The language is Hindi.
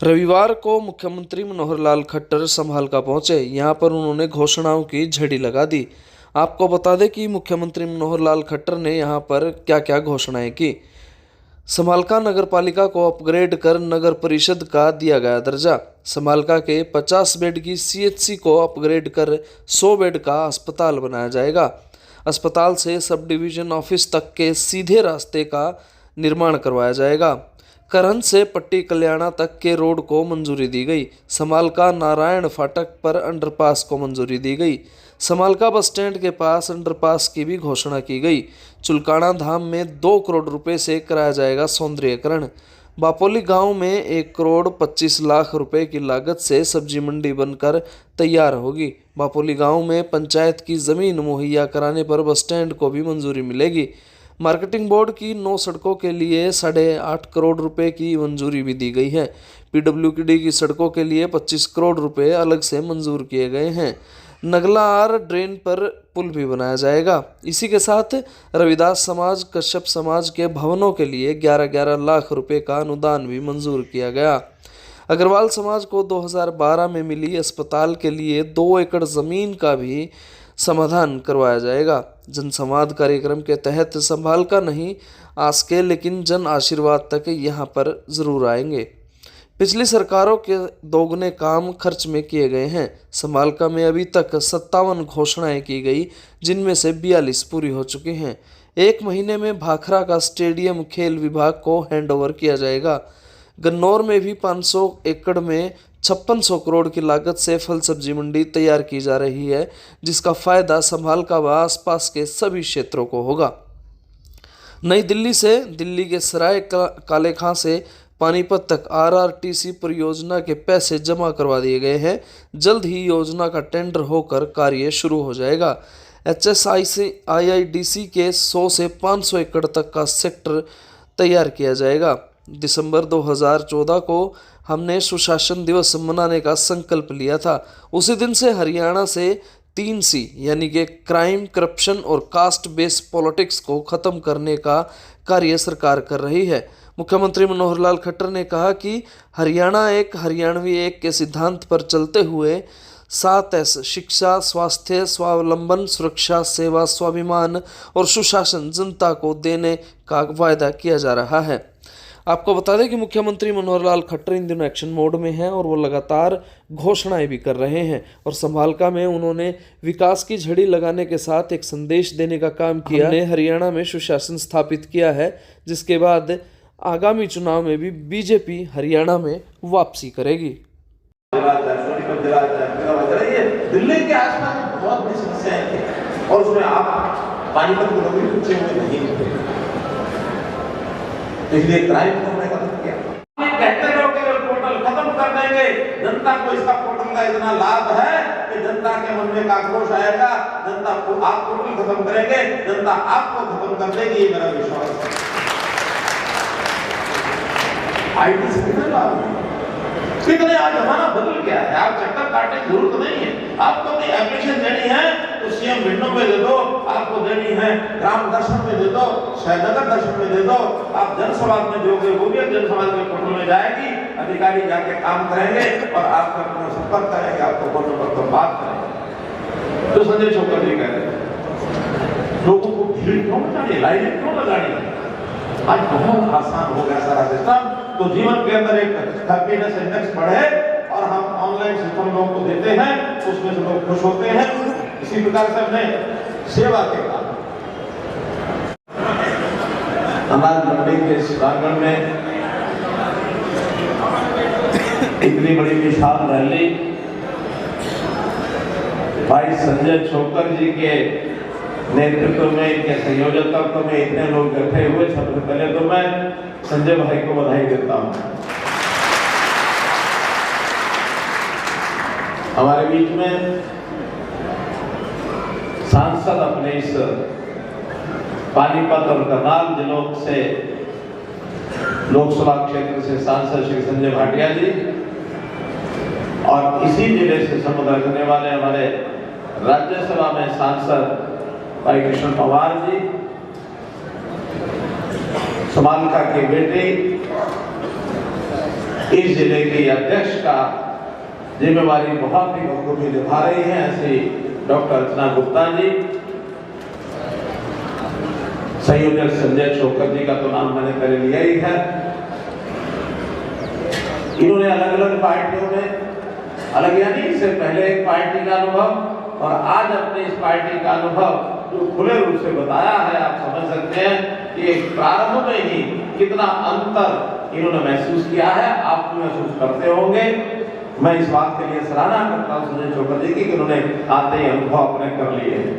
रविवार को मुख्यमंत्री मनोहर लाल खट्टर समालका पहुंचे। यहां पर उन्होंने घोषणाओं की झड़ी लगा दी। आपको बता दें कि मुख्यमंत्री मनोहर लाल खट्टर ने यहां पर क्या क्या घोषणाएं की। समालका नगर पालिका को अपग्रेड कर नगर परिषद का दिया गया दर्जा। समालका के 50 बेड की सीएचसी को अपग्रेड कर 100 बेड का अस्पताल बनाया जाएगा। अस्पताल से सब डिवीजन ऑफिस तक के सीधे रास्ते का निर्माण करवाया जाएगा। करहन से पट्टी कल्याणा तक के रोड को मंजूरी दी गई। समालका नारायण फाटक पर अंडरपास को मंजूरी दी गई। समालका बस स्टैंड के पास अंडरपास की भी घोषणा की गई। चुलकाना धाम में 2 करोड़ रुपए से कराया जाएगा सौंदर्यीकरण। बापोली गांव में 1 करोड़ 25 लाख रुपए की लागत से सब्जी मंडी बनकर तैयार होगी। बापोली गांव में पंचायत की जमीन मुहैया कराने पर बस स्टैंड को भी मंजूरी मिलेगी। मार्केटिंग बोर्ड की 9 सड़कों के लिए 8.5 करोड़ रुपए की मंजूरी भी दी गई है। पीडब्ल्यूडी की सड़कों के लिए 25 करोड़ रुपए अलग से मंजूर किए गए हैं। नगलार ड्रेन पर पुल भी बनाया जाएगा। इसी के साथ रविदास समाज, कश्यप समाज के भवनों के लिए 11-11 लाख रुपए का अनुदान भी मंजूर किया गया। अग्रवाल समाज को 2012 में मिली अस्पताल के लिए 2 एकड़ जमीन का भी समाधान करवाया जाएगा। जनसंवाद कार्यक्रम के तहत समालका नहीं आसके लेकिन जन आशीर्वाद तक यहाँ पर जरूर आएंगे। पिछली सरकारों के दोगुने काम खर्च में किए गए हैं। समालका में अभी तक 57 घोषणाएं की गई, जिनमें से 42 पूरी हो चुकी हैं। 1 महीने में भाखड़ा का स्टेडियम खेल विभाग को हैंडओवर किया जाएगा। गन्नौर में भी 500 एकड़ में 5600 करोड़ की लागत से फल सब्जी मंडी तैयार की जा रही है, जिसका फायदा समालका व आसपास के सभी क्षेत्रों को होगा। नई दिल्ली से दिल्ली के सराय काले खां से पानीपत तक आरआरटीसी परियोजना के पैसे जमा करवा दिए गए हैं। जल्द ही योजना का टेंडर होकर कार्य शुरू हो जाएगा। HSIIDC के 100 से 500 एकड़ तक का सेक्टर तैयार किया जाएगा। दिसंबर 2014 को हमने सुशासन दिवस मनाने का संकल्प लिया था। उसी दिन से हरियाणा से 3C यानी कि क्राइम, करप्शन और कास्ट बेस्ड पॉलिटिक्स को खत्म करने का कार्य सरकार कर रही है। मुख्यमंत्री मनोहर लाल खट्टर ने कहा कि हरियाणा एक हरियाणवी एक के सिद्धांत पर चलते हुए 7S शिक्षा, स्वास्थ्य, स्वावलंबन, सुरक्षा, सेवा, स्वाभिमान और सुशासन जनता को देने का वायदा किया जा रहा है। आपको बता दें कि मुख्यमंत्री मनोहर लाल खट्टर इन दिनों एक्शन मोड में हैं और वो लगातार घोषणाएं भी कर रहे हैं। और समालका में उन्होंने विकास की झड़ी लगाने के साथ एक संदेश देने का काम किया। हमने हरियाणा में सुशासन स्थापित किया है, जिसके बाद आगामी चुनाव में भी बीजेपी हरियाणा में वापसी करेगी। दिल्ली के आसपास बहुत बड़ी समस्याएं थी और उसमें आप पानीपत को कभी पीछे हुए नहीं थे, इसलिए क्राइम को हमने खत्म किया। कहते रहोगे पोर्टल खत्म कर देंगे, जनता को इसका पोर्टल का इतना लाभ है कि जनता के मन में आक्रोश आएगा। जनता को आप पोर्टल खत्म करेंगे, जनता आपको खत्म कर देगी, ये मेरा विश्वास है। आईटी से कितना लाभ है, कितने आज जमाना बदल गया है। आप चक्कर काटने की जरूरत नहीं है। आपको अपनी एप्लीकेशन देनी है तो सीएम विंडो में दे दो, आपको देनी है ग्राम दर्शन में दे दो, नगर दर्शन में दे दो। आप जनसंवाद में दोगे, वो भी जनसंवाद के पोर्टल में जाएगी, अधिकारी जाके काम करेंगे और आपका संपर्क करेंगे, आपको फोन नंबर पर बात करेंगे। तो संजय चौकर जी कह रहे हैं लोगों को भीड़ क्यों लगानी, लाइन क्यों लगानी है। आज बहुत आसान हो गया सारा सिस्टम, तो जीवन के अंदर एक हैप्पीनेस इंडेक्स बढ़े और हम ऑनलाइन सिस्टम लोगों को देते हैं, उसमें से लोग खुश होते हैं। इसी प्रकार से हमने सेवा के काम अनाज मंडी के प्रांगण में इतनी बड़ी विशाल रैली भाई संजय छोकर जी के नेतृत्व में, इनके संयोजकत्व में इतने लोग इकट्ठे हुए। सबसे पहले तो मैं संजय भाई को बधाई देता हूं। हमारे बीच में सांसद अपने इस पानीपत और करनाल जिलों से लोकसभा क्षेत्र से सांसद श्री संजय भाटिया जी और इसी जिले से संबोधन करने वाले हमारे राज्यसभा में सांसद भाई कृष्ण पवार जी, समालका की बेटी इस जिले के अध्यक्ष का जिम्मेवारी बहुत ही बखूबी निभा रही है ऐसे डॉक्टर अर्चना गुप्ता जी। संयोजक संजय छोकर जी का तो नाम मैंने कर लिया ही है। इन्होंने अलग अलग पार्टियों में अलग यानी इससे पहले एक पार्टी का अनुभव और आज अपने इस पार्टी का अनुभव जो खुले रूप से बताया है, आप समझ सकते हैं कि प्रारंभ में ही कितना अंतर इन्होंने महसूस किया है, आप भी महसूस करते होंगे। मैं इस बात के लिए सराहना करता हूं संजय छोकर जी की कि उन्होंने आते ही अनुभव अपने कर लिए हैं।